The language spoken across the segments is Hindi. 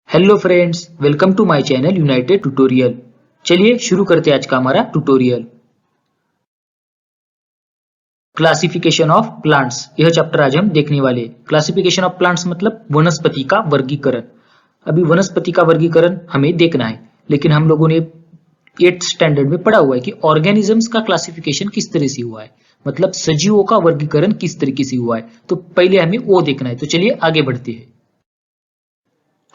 Hello friends, welcome to my channel united tutorial. चलिए शुरू करते हैं आज का हमारा ट्यूटोरियल। क्लासिफिकेशन ऑफ प्लांट्स, यह चैप्टर आज हम देखने वाले। क्लासिफिकेशन ऑफ प्लांट्स मतलब वनस्पति का वर्गीकरण। अभी वनस्पति का वर्गीकरण हमें देखना है, लेकिन हम लोगों ने 8th स्टैंडर्ड में पढ़ा हुआ है कि ऑर्गेनिजम्स का क्लासिफिकेशन किस तरह से हुआ है, मतलब सजीवों का वर्गीकरण किस तरीके से हुआ है। तो पहले हमें वो देखना है। तो चलिए आगे बढ़ते हैं।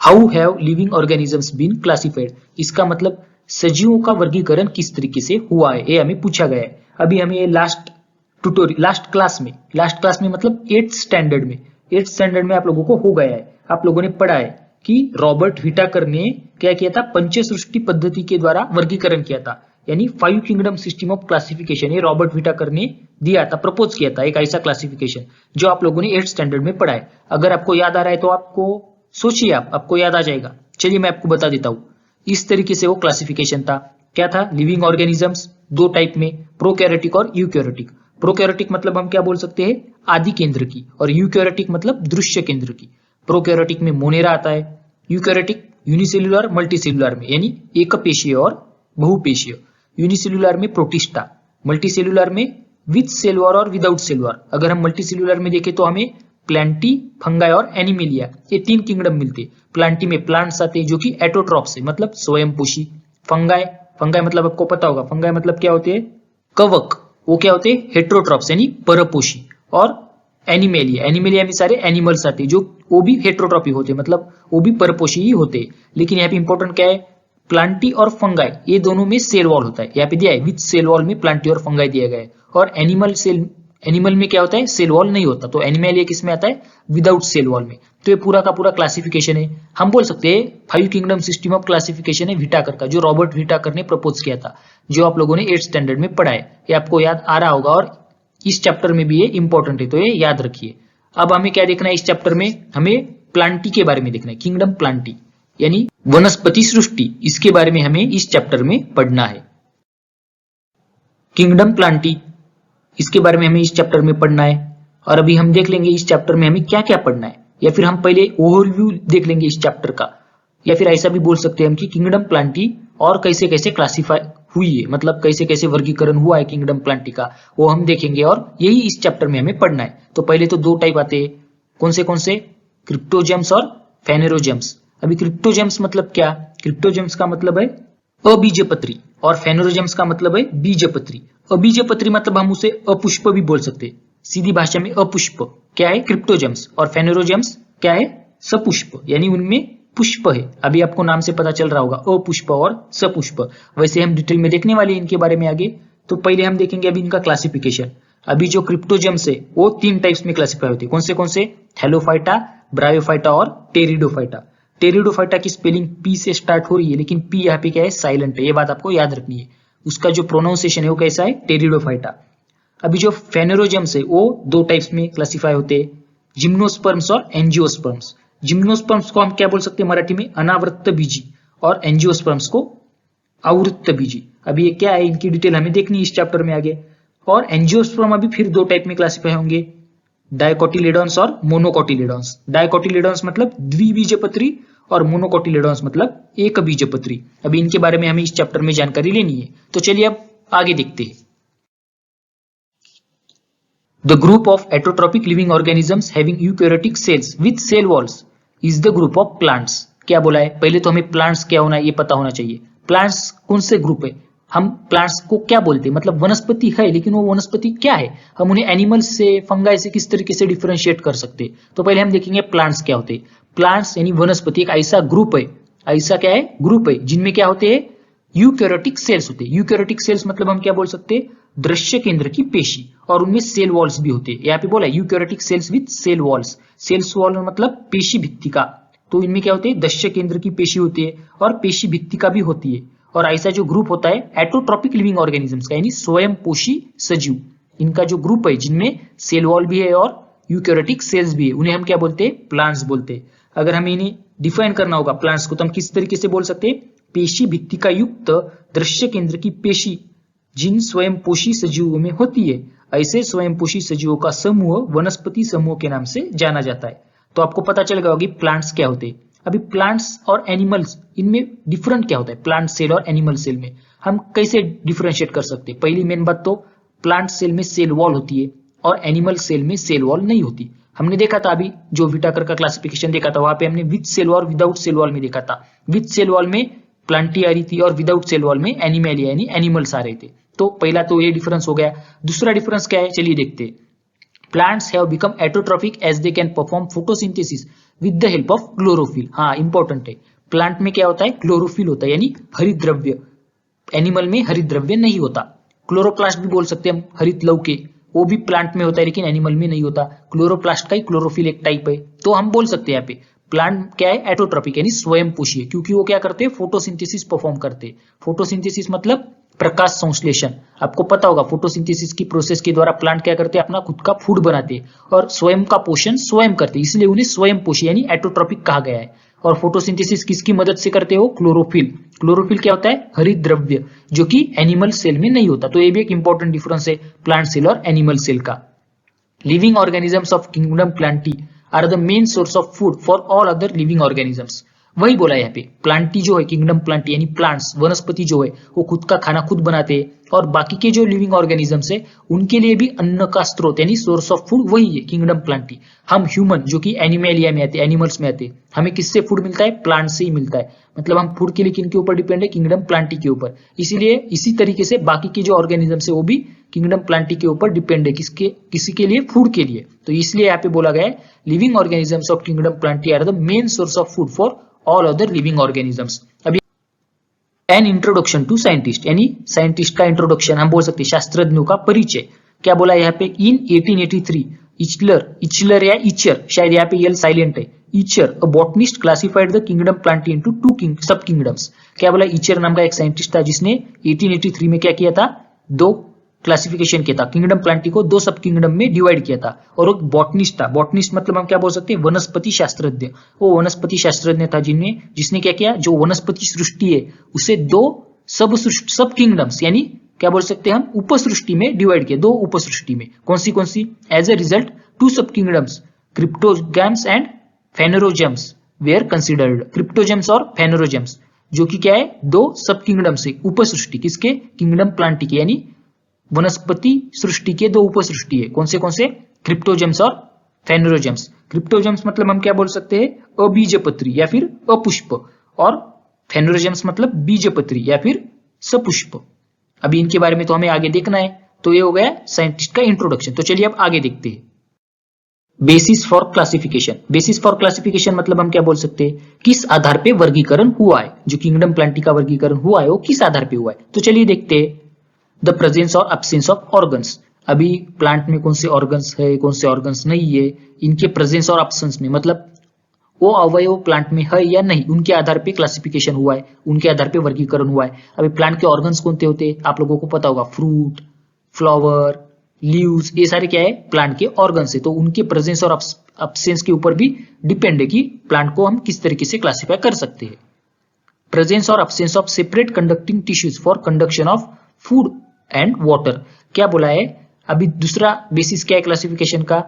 How have living organisms been classified, इसका मतलब सजीवों का वर्गीकरण किस तरीके से हुआ है, ये हमें पूछा गया है। अभी हमें ये लास्ट क्लास में मतलब 8th स्टैंडर्ड में आप लोगों को हो गया है। आप लोगों ने पढ़ा है कि रॉबर्ट व्हिटाकर ने क्या किया था, पंचसृष्टि पद्धति के द्वारा वर्गीकरण किया था, यानी 5 किंगडम सिस्टम ऑफ क्लासिफिकेशन। ये रॉबर्ट व्हिटाकर ने दिया था, प्रपोज किया था एक ऐसा क्लासिफिकेशन जो आप लोगों ने 8th स्टैंडर्ड में पढ़ा है। अगर आपको याद आ रहा है तो आपको सोचिए, आपको याद आ जाएगा। चलिए मैं आपको बता देता हूं। इस तरीके से वो क्लासिफिकेशन था। क्या था? लिविंग ऑर्गेनिजम्स दो टाइप में, प्रोकैरियोटिक और यूकैरियोटिक। प्रोकैरियोटिक मतलब हम क्या बोल सकते हैं, आदि केंद्र की, और यूकैरियोटिक मतलब दृश्य केंद्र की। प्रोकैरियोटिक में मोनेरा आता है, यूकैरियोटिक यूनिसेल्युलर मल्टीसेल्युलर में, यानी एकपेशीय और बहुपेशीय। यूनिसेल्युलर में प्रोटिस्टा, मल्टीसेल्युलर में विद सेल वॉल और विदाउट सेल वॉल। अगर हम मल्टीसेल्युलर में देखें तो हमें प्लांटी, फंगाई और एनिमेलिया, ये 3 किंगडम मिलते। प्लांटी में प्लांट्स आते हैं जो कि एटोट्रॉप्स है, मतलब स्वयंपोषी। फंगाई मतलब आपको पता होगा, फंगाई मतलब क्या होते हैं, कवक। वो क्या होते हैं, हेट्रोट्रॉप्स यानी परपोषी। और एनिमेलिया में सारे एनिमल्स आते हैं जो वो भी हेट्रोट्रॉपी होते हैं, मतलब वो भी परपोषी ही होते हैं। लेकिन यहाँ पे इंपॉर्टेंट क्या है, प्लांटी और फंगाई ये दोनों में सेल वॉल होता है। यहाँ पे दिया है विद सेल वॉल में प्लांटी और फंगाई दिया गया है। और एनिमल में क्या होता है, सेल वॉल नहीं होता। तो एनिमल किस में आता है, विदाउट सेल वॉल में। तो ये पूरा का पूरा क्लासिफिकेशन है। हम बोल सकते हैं 5 किंगडम सिस्टम ऑफ क्लासिफिकेशन है व्हिटाकर का, जो रॉबर्ट व्हिटाकर ने प्रपोज किया था, जो आप लोगों ने 8th स्टैंडर्ड में पढ़ा है। ये आपको याद आ रहा होगा और इस चैप्टर में भी ये इंपॉर्टेंट है, तो ये याद रखिए। अब हमें क्या देखना है इस चैप्टर में, हमें प्लांटी के बारे में देखना है। किंगडम प्लांटी यानी वनस्पति सृष्टि, इसके बारे में हमें इस चैप्टर में पढ़ना है। किंगडम प्लांटी, इसके बारे में हमें इस चैप्टर में पढ़ना है। और अभी हम देख लेंगे इस चैप्टर में हमें क्या क्या पढ़ना है, या फिर हम पहले ओवरव्यू देख लेंगे इस चैप्टर का, या फिर ऐसा भी बोल सकते हैं हम कि किंगडम प्लांटी और कैसे कैसे क्लासिफाई हुई है, मतलब कैसे कैसे वर्गीकरण हुआ है किंगडम प्लांटी का, वो हम देखेंगे। और यही इस चैप्टर में हमें पढ़ना है। तो पहले तो 2 टाइप आते हैं, कौन से, क्रिप्टोजेम्स और फेनेरोजेम्स। अभी क्रिप्टोजेम्स मतलब क्या, क्रिप्टोजेम्स का मतलब है अबीजपत्री, और फेनेरोजेम्स का मतलब है बीजपत्री। अबीजपत्री मतलब हम उसे अपुष्प भी बोल सकते हैं, सीधी भाषा में अपुष्प क्या है, क्रिप्टोजेम्स। और फेनेरोजेम्स क्या है, सपुष्प, यानी उनमें पुष्प है। अभी आपको नाम से पता चल रहा होगा, अपुष्प और सपुष्प। वैसे हम डिटेल में देखने वाले हैं इनके बारे में आगे। तो पहले हम देखेंगे अभी इनका क्लासिफिकेशन। अभी जो क्रिप्टोजेम्स है वो 3 टाइप्स में क्लासिफाई होते हैं। कौन से, थैलोफाइटा, ब्रायोफाइटा और टेरिडोफाइटा। टेरिडोफाइटा की स्पेलिंग पी से स्टार्ट हो रही है, लेकिन पी यहाँ पे क्या है, साइलेंट है। ये बात आपको याद रखनी है। उसका जो प्रोनाउंसिएशन है वो कैसा है, टेरिडोफाइटा। अभी जो फेनेरोजेम्स है वो 2 टाइप्स में क्लासिफाई होते हैं, जिम्नोस्पर्म्स और एंजियोस्पर्म्स। जिम्नोस्पर्म्स को हम क्या बोल सकते हैं मराठी में, अनावृत्त बीजी, और एंजियोस्पर्म्स को आवृत्त बीजी। अभी ये क्या है, इनकी डिटेल हमें देखनी है इस चैप्टर में आगे। और एंजियोस्पर्म अभी फिर 2 टाइप में क्लासिफाई होंगे, डायकोटिलेडॉन्स और मोनोकोटिलेडॉन्स। डायकोटिलेडॉन्स मतलब द्विबीजपत्री, और मोनोकोटिलेडॉन्स मतलब एक बीजपत्री। अभी इनके बारे में हमें इस चैप्टर में जानकारी लेनी है। तो चलिए अब आगे देखते हैं। The group of autotrophic living organisms having eukaryotic cells with cell walls is the group of plants। क्या बोला है, पहले तो हमें प्लांट्स क्या होना है ये पता होना चाहिए। प्लांट्स कौन से ग्रुप है, हम प्लांट्स को क्या बोलते हैं, मतलब वनस्पति है, लेकिन वो वनस्पति क्या है, हम उन्हें एनिमल्स से, फंगाई से किस तरीके से डिफरेंशिएट कर सकते हैं। तो पहले हम देखेंगे प्लांट्स क्या होते हैं। प्लांट्स यानी वनस्पति एक ऐसा ग्रुप है, ऐसा क्या है, ग्रुप है, जिनमें क्या होते हैं, यूकैरियोटिक सेल्स होते हैं। यूकैरियोटिक सेल्स मतलब हम क्या बोल सकते हैं, दृश्य केंद्र की पेशी, और उनमें सेल वॉल्स भी होते हैं। यहाँ पे बोला eukaryotic cells with cell walls. Cells wall मतलब पेशी भित्तिका। तो इनमें क्या होते हैं, दृश्य केंद्र की पेशी होती है और पेशी भित्तिका भी होती है। और ऐसा जो ग्रुप होता है एटोट्रॉपिक लिविंग ऑर्गेनिजम्स का, यानी स्वयंपोषी सजीव, इनका जो ग्रुप है जिनमें सेल वॉल भी है और यूकैरियोटिक सेल्स भी है, उन्हें हम क्या बोलते हैं, प्लांट्स बोलते हैं। अगर हमें इन्हें डिफाइन करना होगा प्लांट्स को, तो हम किस तरीके से बोल सकते हैं, पेशी भित्तिका युक्त दृश्य केंद्र की पेशी जिन स्वयंपोषी सजीवों में होती है, ऐसे स्वयंपोषी सजीवों का समूह वनस्पति समूह के नाम से जाना जाता है। तो आपको पता चल गया होगा प्लांट्स क्या होते हैं। अभी प्लांट्स और एनिमल्स, इनमें डिफरेंट क्या होता है प्लांट सेल और एनिमल सेल में, हम कैसे डिफरेंशिएट कर सकते हैं? पहली मेन बात तो प्लांट सेल में सेल वॉल होती है और एनिमल सेल में सेल वॉल नहीं होती। हमने देखा था अभी जो विटाकर का क्लासिफिकेशन देखा था, वहां पे हमने with cell wall without cell wall में देखा था। विद सेल वॉल में प्लांटी आ रही थी और विदाउट सेल वॉल में एनिमल यानी एनिमल्स आ रहे थे। तो पहला तो ये डिफरेंस हो गया। दूसरा डिफरेंस क्या है, चलिए देखते हैं। Plants have become autotrophic as they can perform photosynthesis with the help of chlorophyll। हाँ इंपॉर्टेंट है, प्लांट में क्या होता है, क्लोरोफिल होता है यानी हरित द्रव्य। एनिमल में हरित द्रव्य नहीं होता। क्लोरोप्लास्ट भी बोल सकते हैं हम, हरित लौके, वो भी प्लांट में होता है लेकिन एनिमल में नहीं होता। क्लोरोप्लास्ट का ही क्लोरोफिल एक टाइप है। तो हम बोल सकते हैं यहाँ पे प्लांट क्या है, एटोट्रॉपिक यानी स्वयं पोषीय, क्योंकि वो क्या करते हैं, फोटोसिंथेसिस परफॉर्म करते हैं। फोटोसिंथेसिस मतलब प्रकाश संश्लेषण। आपको पता होगा फोटोसिंथेसिस की प्रोसेस के द्वारा प्लांट क्या करते हैं, अपना खुद का फूड बनाते हैं और स्वयं का पोषण स्वयं करते हैं, इसलिए उन्हें स्वयं पोषी यानी एटोट्रॉपिक कहा गया है। और फोटोसिंथेसिस किसकी मदद से करते हो, क्लोरोफिल। क्लोरोफिल क्या होता है, हरित द्रव्य, जो कि एनिमल सेल में नहीं होता। तो ये भी एक इंपॉर्टेंट डिफरेंस है प्लांट सेल और एनिमल सेल का। Living organisms of kingdom plantae are the main source of food for all other living organisms. वही बोला यहाँ पे, प्लांटी जो है, किंगडम प्लांटी यानी प्लांट्स, वनस्पति जो है वो खुद का खाना खुद बनाते हैं और बाकी के जो लिविंग ऑर्गेनिजम्स है उनके लिए भी अन्न का स्रोत यानी सोर्स ऑफ फूड वही है किंगडम प्लांटी। हम ह्यूमन जो कि एनिमेलिया में आते हैं, एनिमल्स में आते हैं, हमें किससे फूड मिलता है, प्लांट से ही मिलता है। मतलब हम फूड के लिए किनके ऊपर डिपेंड है, किंगडम प्लांटी के ऊपर। इसीलिए इसी तरीके से बाकी के जो ऑर्गेनिजम्स है वो भी किंगडम प्लांटी के ऊपर डिपेंड है, किसके, किसी के लिए, फूड के लिए। तो इसलिए यहाँ पे बोला गया है living organisms of kingdom plantae are the main source of food for all other living organisms. अभी एन इंट्रोडक्शन टू साइंटिस्ट यानी साइंटिस्ट का इंट्रोडक्शन, हम बोल सकते हैं शास्त्रज्ञों का परिचय। क्या बोला यहाँ पे, इन 1883 इचलर या इचर, शायद यहाँ पे यल साइलेंट है, Eichler a botanist classified the kingdom Plantae into two sub kingdoms. क्या बोला, इचर नाम का एक साइंटिस्ट था जिसने 1883 में क्या किया था, दो क्लासिफिकेशन किया था, किंगडम प्लांटी को दो सब किंगडम में डिवाइड किया था। और एक बॉटनिस्ट था, बॉटनिस्ट मतलब हम क्या बोल सकते हैं, वनस्पति शास्त्रज्ञ। वो वनस्पति शास्त्रज्ञ था जिसने क्या किया, जो वनस्पति सृष्टि है उसे दो सब किंगडम्स यानी क्या बोल सकते हैं हम, उपसृष्टि में डिवाइड किया, दो उपसृष्टि में। कौन सी? As a result two sub kingdoms cryptogams and phanerogams were considered. Cryptogams और फेनेरोजेम्स जो कि क्या है, दो सब किंगडम्स है, उपसृष्टि किसके, किंगडम प्लांटी के, यानी वनस्पति सृष्टि के दो उपसृष्टि है। कौन से? क्रिप्टोजेम्स और फेनेरोजेम्स। क्रिप्टोजेम्स मतलब हम क्या बोल सकते हैं, अबीजपत्री या फिर अपुष्प, और फेनेरोजेम्स मतलब बीजपत्री या फिर सपुष्प। अभी इनके बारे में तो हमें आगे देखना है। तो ये हो गया साइंटिस्ट का इंट्रोडक्शन। तो चलिए अब आगे देखते हैं। Basis for classification. Basis for classification मतलब हम क्या बोल सकते हैं, किस आधार पे वर्गीकरण हुआ है, जो किंगडम प्लांटी का वर्गीकरण हुआ है वो किस आधार पे हुआ है। तो चलिए देखते हैं। द प्रेजेंस और एब्सेंस ऑफ ऑर्गन्स। अभी प्लांट में कौन से ऑर्गन्स है, कौन से ऑर्गन्स नहीं है, इनके प्रेजेंस और एब्सेंस में, मतलब वो अवयव प्लांट में है या नहीं, उनके आधार पे क्लासिफिकेशन हुआ है, उनके आधार पे वर्गीकरण हुआ है। अभी प्लांट के ऑर्गन्स कौन से होते हैं, आप लोगों को पता होगा, फ्रूट, फ्लावर, लीव्स, ये सारे क्या है, प्लांट के ऑर्गन्स है। तो उनके प्रेजेंस और एब्सेंस के ऊपर भी डिपेंड है कि प्लांट को हम किस तरीके से क्लासिफाई कर सकते हैं। प्रेजेंस और absence of separate conducting tissues for conduction of food and water. क्या बोला है, अभी दूसरा बेसिस क्या है क्लासिफिकेशन का,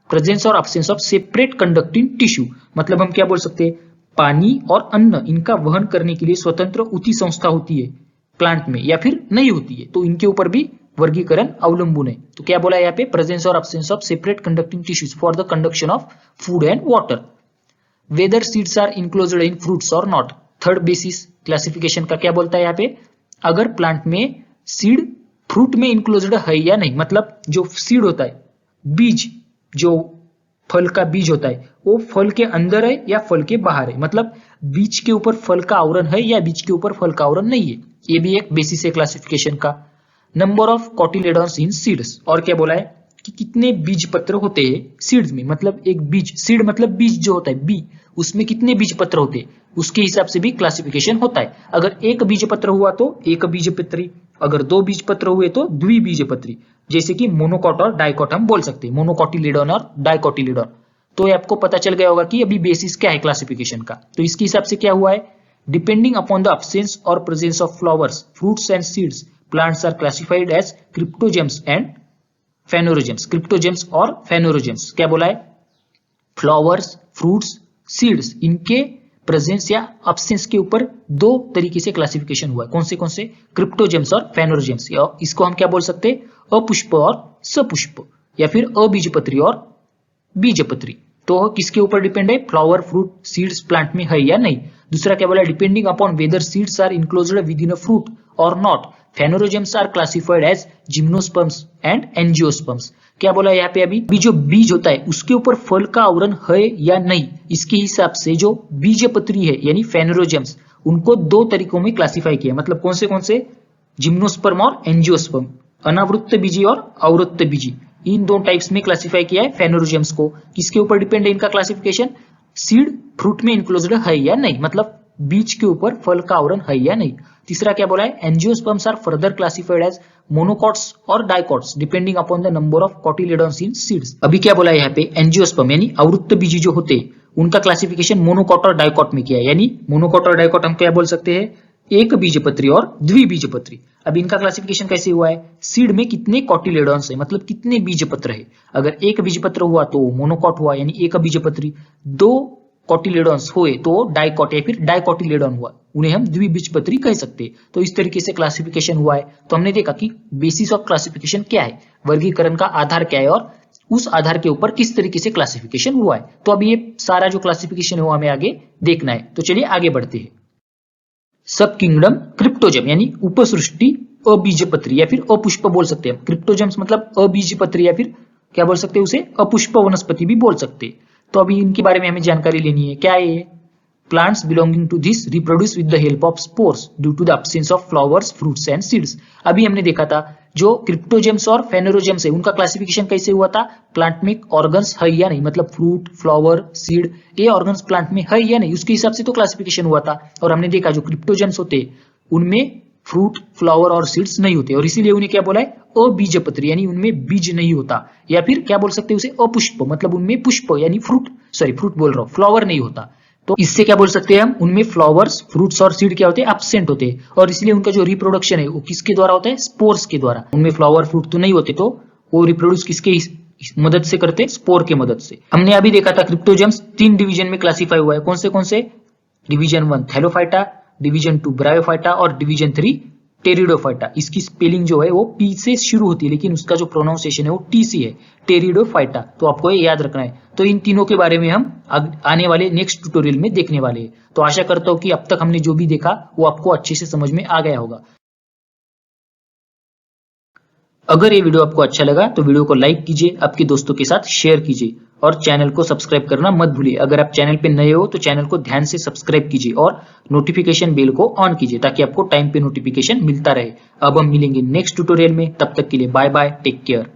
प्रेजेंस और absence of separate conducting tissue. मतलब हम क्या बोल सकते हैं, पानी और अन्न इनका वहन करने के लिए स्वतंत्र उति संस्था होती है प्लांट में या फिर नहीं होती है, तो इनके ऊपर भी वर्गीकरण अवलंबन है। तो क्या बोला है यहाँ पे, प्रेजेंस और absence of separate conducting tissues for the conduction of food and water. Whether seeds are enclosed in fruits और नॉट। थर्ड बेसिस क्लासिफिकेशन का क्या बोलता है यहाँ पे, अगर प्लांट में सीड फ्रूट में इंक्लोज्ड है या नहीं, मतलब जो सीड होता है, बीज, जो फल का बीज होता है, वो फल के अंदर है या फल के बाहर है, मतलब बीज के ऊपर फल का आवरण है या बीज के ऊपर फल का आवरण नहीं है। ये भी एक बेसिस है क्लासिफिकेशन का। Number of cotyledons in seeds. और क्या बोला है कि कितने बीज पत्र होते हैं सीड्स में, मतलब एक बीज, सीड मतलब बीज जो होता है, बी, उसमें कितने बीज पत्र होते हैं उसके हिसाब से भी क्लासिफिकेशन होता है। अगर एक बीज पत्र हुआ तो एक बीजपत्री, अगर दो बीज पत्र हुए तो द्विबीजपत्री, जैसे कि मोनोकॉट और डाइकॉट हम बोल सकते हैं, मोनोकॉटिलेडॉन और डाइकॉटिलेडॉन। तो आपको पता चल गया होगा कि अभी बेसिस क्या है क्लासिफिकेशन का। तो इसके हिसाब से क्या हुआ है, डिपेंडिंग अपॉन द एब्सेंस और presence of flowers, fruits and seeds, plants are classified as cryptogams and phanerogams. Cryptogams और फेनोरोजेम्स क्या बोला है, फ्लावर्स, फ्रूट्स, सीड्स, इनके प्रेजेंस या अब्सेंस के ऊपर दो तरीके से क्लासिफिकेशन हुआ है। कौन से? क्रिप्टोजेम्स और फेनोजेम्स। इसको हम क्या बोल सकते हैं? अपुष्प और सपुष्प, या फिर अबीजपत्री और बीजपत्री। तो किसके ऊपर डिपेंड है? फ्लावर, फ्रूट, सीड्स प्लांट में है या नहीं। दूसरा क्या बोला? Depending upon whether seeds are enclosed within a fruit और not, phanerogams are classified as gymnosperms and angiosperms. क्या बोला यहाँ पे? अभी जो बीज होता है उसके ऊपर फल का आवरण है या नहीं, इसके हिसाब से जो बीजपत्री है यानी फेनोजेम्स, उनको दो तरीकों में क्लासिफाई किया। मतलब कौन से? जिम्नोस्पर्म और एंजियोस्पर्म, अनावृत्त बीजी और अवृत्त बीजी, इन दो टाइप्स में क्लासिफाई किया है फेनोजेम्स को। किसके ऊपर डिपेंड है इनका क्लासिफिकेशन? सीड फ्रूट में इंक्लोज्ड है या नहीं, मतलब बीज के ऊपर फल का आवरण है या नहीं। तीसरा क्या बोला है? Angiosperms are further classified as monocots और dicots depending upon the number of cotyledons in seeds. अभी क्या बोला है यहाँ पे? एंजियोस्पर्म यानी अवृत्त बीजी जो होते हैं उनका क्लासिफिकेशन मोनोकॉट और डाइकॉट में किया है। यानी मोनोकॉट और डाइकॉट हम क्या बोल सकते हैं? एक बीजपत्री और द्विबीजपत्री। अब इनका क्लासिफिकेशन कैसे हुआ है? सीड में कितने कॉटिलेडॉन्स है, मतलब कितने बीजपत्र है। अगर एक बीजपत्र हुआ तो मोनोकॉट हुआ यानी एक बीजपत्री, दो कॉटिलेडॉन्स हुए तो डाइकॉट या फिर डाइकॉटिलेडॉन हुआ, उन्हें हम द्विबीजपत्री कह सकते हैं। तो इस तरीके से क्लासिफिकेशन हुआ है। तो हमने देखा कि बेसिस ऑफ क्लासिफिकेशन क्या है, वर्गीकरण का आधार क्या है और उस आधार के ऊपर किस तरीके से क्लासिफिकेशन हुआ है। तो अब ये सारा जो क्लासिफिकेशन हुआ हमें आगे देखना है। तो चलिए आगे बढ़ते हैं। सब किंगडम क्रिप्टोजेम यानी उपसृष्टि अबीजपत्री या फिर अपुष्प बोल सकते हैं। क्रिप्टोजेम्स मतलब अबीजपत्री या फिर क्या बोल सकते हैं उसे? अपुष्प वनस्पति भी बोल सकते हैं। तो अभी इनके बारे में हमें जानकारी लेनी है। क्या है ये? Plants belonging to this reproduce with the help of spores due to the absence of flowers, fruits and seeds. अभी हमने देखा था जो क्रिप्टोजेम्स और फेनोजेम्स है उनका क्लासिफिकेशन कैसे हुआ था? प्लांट में ऑर्गन्स है या नहीं, मतलब फ्रूट, फ्लावर, सीड, ये ऑर्गन्स प्लांट में है या नहीं, उसके हिसाब से तो क्लासिफिकेशन हुआ था। और हमने देखा जो क्रिप्टोजेम्स होते उनमें फ्रूट, फ्लावर और सीड्स नहीं होते और इसीलिए उन्हें क्या बोला है? अबीजपत्री, यानी उनमें बीज नहीं होता। या फिर क्या बोल सकते हैं उसे? अपुष्प, मतलब उनमें पुष्प यानी फ्रूट बोल रहा हूं, फ्लावर नहीं होता। तो इससे क्या बोल सकते हैं हम? उनमें फ्लावर्स, फ्रूट्स और सीड क्या होते हैं? एब्सेंट होते हैं और इसलिए उनका जो रिप्रोडक्शन है वो किसके द्वारा होता है? स्पोर्स के द्वारा। उनमें फ्लावर, फ्रूट तो नहीं होते, तो वो रिप्रोड्यूस किसके मदद से करते हैं? स्पोर के मदद से। हमने अभी देखा था क्रिप्टोजेम्स 3 डिवीजन में क्लासिफाई हुआ है। कौन से? डिवीजन 1 थैलोफाइटा, डिवीजन 2 ब्रायोफाइटा और डिवीजन 3 टेरिडोफाइटा। इसकी स्पेलिंग जो है वो पी से शुरू होती है लेकिन उसका जो प्रोनाउंसिएशन है वो टी से है, टेरिडोफाइटा। तो आपको ये याद रखना है। तो इन तीनों के बारे में हम आने वाले नेक्स्ट ट्यूटोरियल में देखने वाले हैं। तो आशा करता हूं कि अब तक हमने जो भी देखा वो आपको अच्छे से समझ में आ गया होगा। अगर ये वीडियो आपको अच्छा लगा तो वीडियो को लाइक कीजिए, आपके दोस्तों के साथ शेयर कीजिए और चैनल को सब्सक्राइब करना मत भूलिए। अगर आप चैनल पे नए हो तो चैनल को ध्यान से सब्सक्राइब कीजिए और नोटिफिकेशन बेल को ऑन कीजिए ताकि आपको टाइम पे नोटिफिकेशन मिलता रहे। अब हम मिलेंगे नेक्स्ट ट्यूटोरियल में, तब तक के लिए बाय बाय, टेक केयर।